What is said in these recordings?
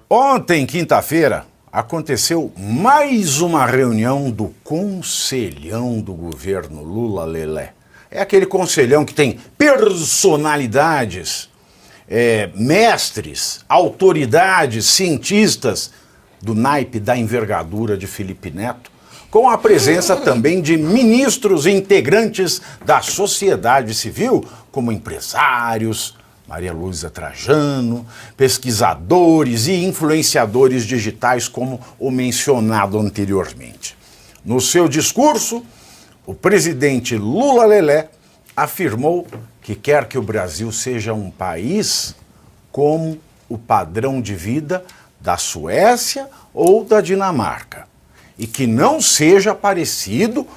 Ontem, quinta-feira, aconteceu mais uma reunião do Conselhão do governo Lula Lelé. É aquele conselhão que tem personalidades, mestres, autoridades, cientistas do naipe da envergadura de Felipe Neto, com a presença também de ministros e integrantes da sociedade civil, como empresários, Maria Luísa Trajano, pesquisadores e influenciadores digitais, como o mencionado anteriormente. No seu discurso, o presidente Lula Lelé afirmou que quer que o Brasil seja um país como o padrão de vida da Suécia ou da Dinamarca, e que não seja parecido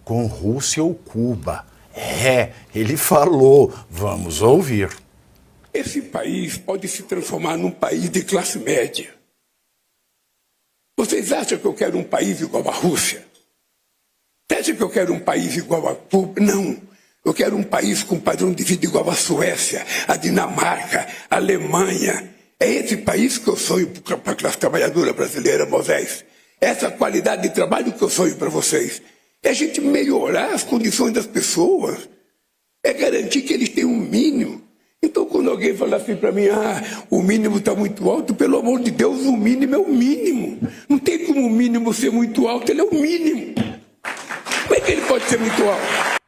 com Rússia ou Cuba. Ele falou, vamos ouvir. Esse país pode se transformar num país de classe média. Vocês acham que eu quero um país igual à Rússia? Você acha que eu quero um país igual a Cuba? Não. Eu quero um país com padrão de vida igual à Suécia, a Dinamarca, a Alemanha. É esse país que eu sonho para a classe trabalhadora brasileira, Moisés. Essa qualidade de trabalho que eu sonho para vocês. É a gente melhorar as condições das pessoas. É garantir que eles tenham um mínimo. Então, quando alguém fala assim para mim, o mínimo está muito alto, pelo amor de Deus, o mínimo é o mínimo. Não tem como o mínimo ser muito alto, ele é o mínimo. Como é que ele pode ser muito alto?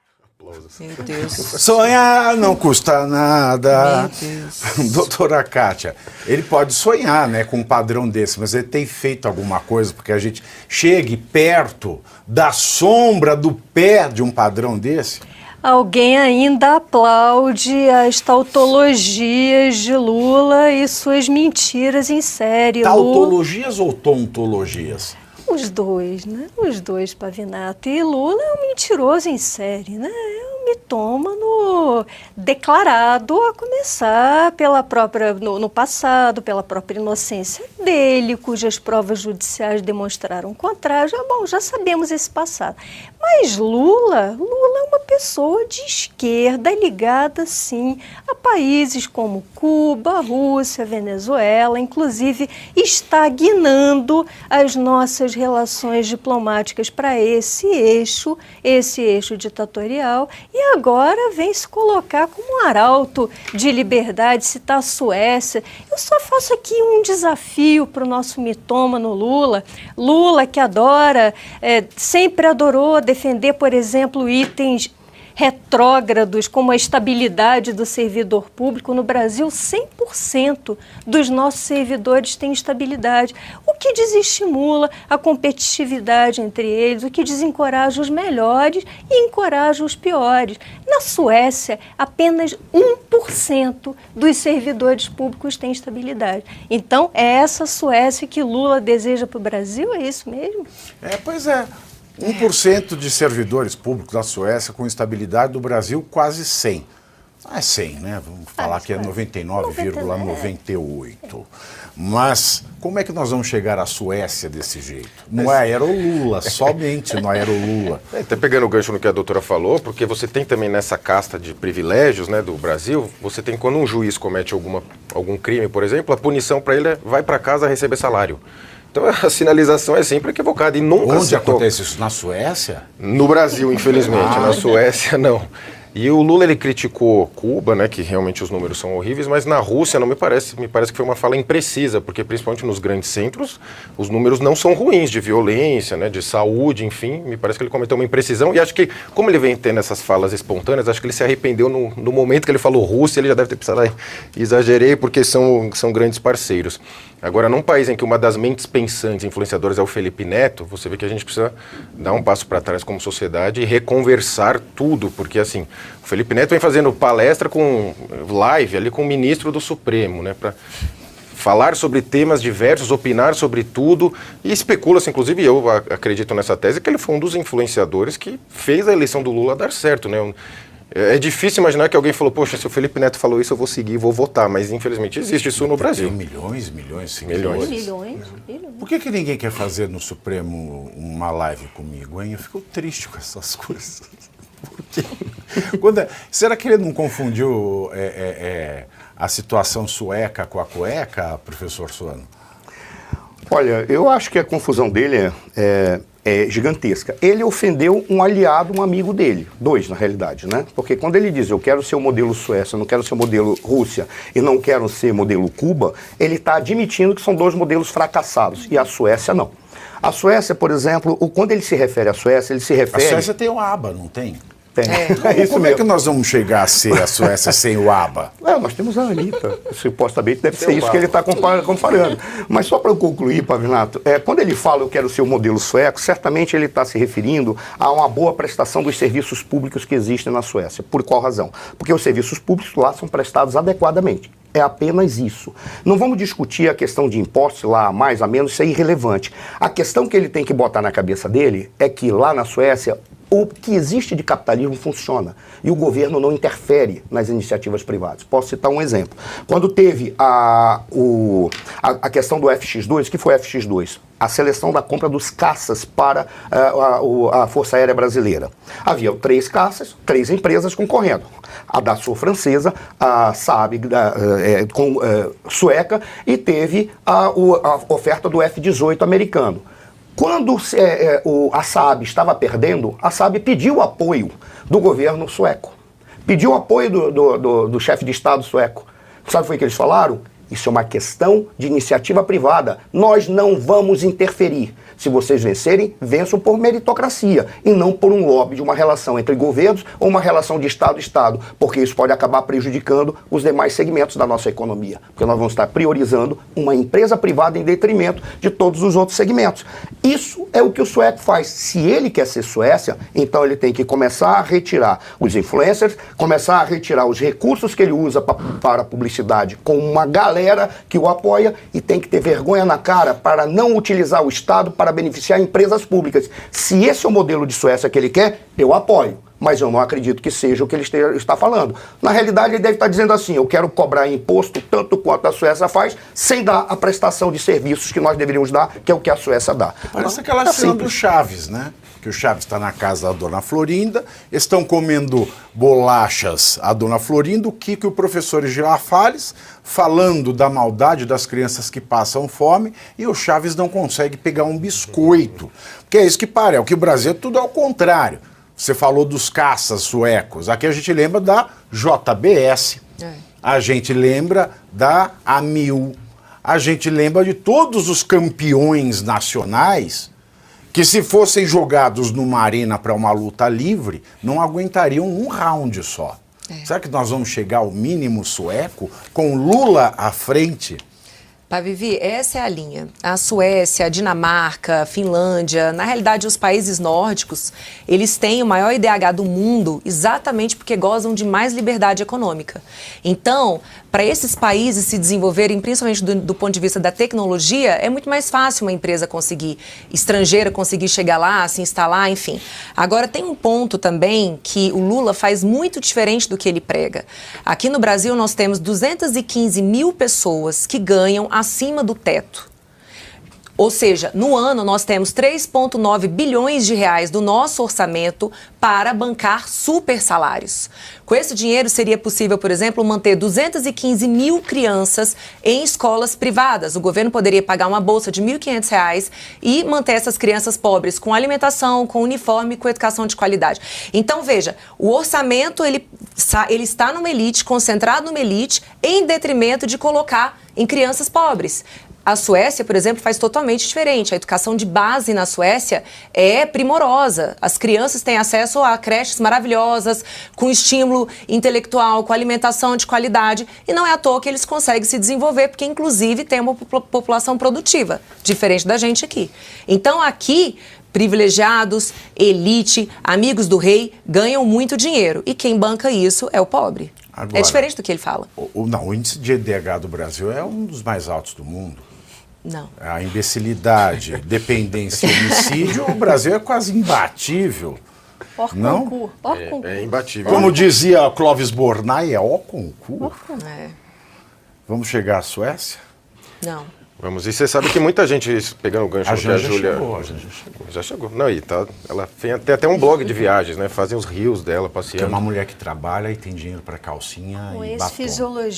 Meu Deus. Sonhar não custa nada. Meu Deus. Doutora Kátia, ele pode sonhar, né, com um padrão desse, mas ele tem feito alguma coisa porque a gente chegue perto da sombra do pé de um padrão desse? Alguém ainda aplaude as tautologias de Lula e suas mentiras em série. Tautologias ou tontologias? Os dois, né? Os dois, Pavinato. E Lula é um mentiroso em série, né? É um mitômano declarado, a começar pela própria, no passado, pela própria inocência dele, cujas provas judiciais demonstraram o contrário. Bom, já sabemos esse passado. Mas Lula é uma pessoa de esquerda ligada, sim, a países como Cuba, Rússia, Venezuela, inclusive estagnando as nossas relações diplomáticas para esse eixo ditatorial, e agora vem se colocar como um arauto de liberdade, citar a Suécia. Eu só faço aqui um desafio para o nosso mitômano Lula que adora, sempre adorou defender, por exemplo, itens retrógrados, como a estabilidade do servidor público. No Brasil, 100% dos nossos servidores têm estabilidade, o que desestimula a competitividade entre eles, o que desencoraja os melhores e encoraja os piores. Na Suécia, apenas 1% dos servidores públicos têm estabilidade. Então, é essa Suécia que Lula deseja para o Brasil? É isso mesmo? Pois é. 1% de servidores públicos da Suécia com estabilidade, do Brasil quase 100. Não é 100, né? Vamos falar que é 99,98. Mas como é que nós vamos chegar à Suécia desse jeito? No Aerolula, somente no Aerolula. Até pegando o gancho no que a doutora falou, porque você tem também nessa casta de privilégios, né, do Brasil, você tem quando um juiz comete algum crime, por exemplo, a punição para ele é vai para casa receber salário. Então a sinalização é sempre equivocada e nunca Onde acontece isso? Na Suécia? No Brasil, infelizmente. Na Suécia, não. E o Lula, ele criticou Cuba, né, que realmente os números são horríveis, mas na Rússia me parece que foi uma fala imprecisa, porque principalmente nos grandes centros, os números não são ruins de violência, né, de saúde, enfim, me parece que ele cometeu uma imprecisão, e acho que, como ele vem tendo essas falas espontâneas, acho que ele se arrependeu no momento que ele falou Rússia, ele já deve ter pensado, exagerei, porque são grandes parceiros. Agora, num país em que uma das mentes pensantes, influenciadoras é o Felipe Neto, você vê que a gente precisa dar um passo para trás como sociedade e reconversar tudo, porque assim, o Felipe Neto vem fazendo palestra com live ali com o ministro do Supremo, né, para falar sobre temas diversos, opinar sobre tudo, e especula-se, inclusive eu acredito nessa tese, que ele foi um dos influenciadores que fez a eleição do Lula dar certo, né? É difícil imaginar que alguém falou, poxa, se o Felipe Neto falou isso, eu vou seguir, vou votar. Mas, infelizmente, existe isso no Brasil. Tem milhões de seguidores. Milhões. Por que ninguém quer fazer no Supremo uma live comigo, hein? Eu fico triste com essas coisas. Será que ele não confundiu a situação sueca com a cueca, professor Suano? Olha, eu acho que a confusão dele é gigantesca. Ele ofendeu um aliado, um amigo dele. Dois, na realidade, né? Porque quando ele diz, eu quero ser o modelo Suécia, não quero ser o modelo Rússia e não quero ser modelo Cuba, ele está admitindo que são dois modelos fracassados. E a Suécia não. A Suécia, por exemplo, quando ele se refere à Suécia, ele se refere... A Suécia tem o ABA, não tem? Tem. É isso Como mesmo. é que nós vamos chegar a ser a Suécia sem o ABA? Nós temos a Anitta. Supostamente deve ser Tem isso o que ele ABA. está comparando. Mas só para eu concluir, Pavinato, quando ele fala eu quero ser o modelo sueco, certamente ele está se referindo a uma boa prestação dos serviços públicos que existem na Suécia. Por qual razão? Porque os serviços públicos lá são prestados adequadamente. É apenas isso. Não vamos discutir a questão de impostos lá, a mais, a menos, isso é irrelevante. A questão que ele tem que botar na cabeça dele é que lá na Suécia o que existe de capitalismo funciona e o governo não interfere nas iniciativas privadas. Posso citar um exemplo. Quando teve a questão do FX2, o que foi FX2? A seleção da compra dos caças para a Força Aérea Brasileira. Havia 3 caças, 3 empresas concorrendo. A Dassault francesa, a Saab sueca e teve a oferta do F-18 americano. Quando a Saab estava perdendo, a Saab pediu apoio do governo sueco. Pediu apoio do chefe de Estado sueco. Sabe o que foi que eles falaram? Isso é uma questão de iniciativa privada. Nós não vamos interferir. Se vocês vencerem, vençam por meritocracia e não por um lobby de uma relação entre governos ou uma relação de Estado a Estado, porque isso pode acabar prejudicando os demais segmentos da nossa economia, porque nós vamos estar priorizando uma empresa privada em detrimento de todos os outros segmentos. Isso é o que o sueco faz. Se ele quer ser Suécia, então ele tem que começar a retirar os influencers, começar a retirar os recursos que ele usa para a publicidade com uma galera que o apoia e tem que ter vergonha na cara para não utilizar o Estado para beneficiar empresas públicas. Se esse é o modelo de Suécia que ele quer, eu apoio. Mas eu não acredito que seja o que ele está falando. Na realidade, ele deve estar dizendo assim, eu quero cobrar imposto tanto quanto a Suécia faz, sem dar a prestação de serviços que nós deveríamos dar, que é o que a Suécia dá. Parece aquela cena do Chaves, né? Que o Chaves está na casa da dona Florinda, estão comendo bolachas a dona Florinda, o Kiko e o professor Girafales falando da maldade das crianças que passam fome e o Chaves não consegue pegar um biscoito. Porque é isso que parece, é o que o Brasil é tudo ao contrário. Você falou dos caças suecos, aqui a gente lembra da JBS, a gente lembra da AMIL, a gente lembra de todos os campeões nacionais que se fossem jogados numa arena para uma luta livre, não aguentariam um round só. Será que nós vamos chegar ao mínimo sueco com Lula à frente? Vivi, essa é a linha. A Suécia, a Dinamarca, a Finlândia, na realidade os países nórdicos, eles têm o maior IDH do mundo exatamente porque gozam de mais liberdade econômica. Então, para esses países se desenvolverem, principalmente do ponto de vista da tecnologia, é muito mais fácil uma empresa estrangeira conseguir chegar lá, se instalar, enfim. Agora, tem um ponto também que o Lula faz muito diferente do que ele prega. Aqui no Brasil, nós temos 215 mil pessoas que ganham acima do teto. Ou seja, no ano nós temos 3,9 bilhões de reais do nosso orçamento para bancar super salários. Com esse dinheiro seria possível, por exemplo, manter 215 mil crianças em escolas privadas. O governo poderia pagar uma bolsa de R$ 1.500 e manter essas crianças pobres com alimentação, com uniforme, com educação de qualidade. Então, veja, o orçamento ele está numa elite, concentrado numa elite, em detrimento de colocar em crianças pobres. A Suécia, por exemplo, faz totalmente diferente. A educação de base na Suécia é primorosa. As crianças têm acesso a creches maravilhosas, com estímulo intelectual, com alimentação de qualidade. E não é à toa que eles conseguem se desenvolver, porque inclusive tem uma população produtiva, diferente da gente aqui. Então aqui, privilegiados, elite, amigos do rei, ganham muito dinheiro. E quem banca isso é o pobre. Agora, é diferente do que ele fala. O índice de IDH do Brasil é um dos mais altos do mundo. Não. A imbecilidade, dependência e homicídio, o Brasil é quase imbatível. Não? Concurso. Ó, concurso. É imbatível. Como dizia Clóvis Bornai, é ó concurso. É. Vamos chegar à Suécia? Não. Vamos, e você sabe que muita gente, pegando o gancho A no que a Janja Júlia... chegou, a Janja chegou. Já chegou. Não, e tá, ela tem até um blog de viagens, né? Fazem os rios dela Que é passeando. uma mulher que trabalha e tem dinheiro para calcinha Com e esse batom. fisiologia.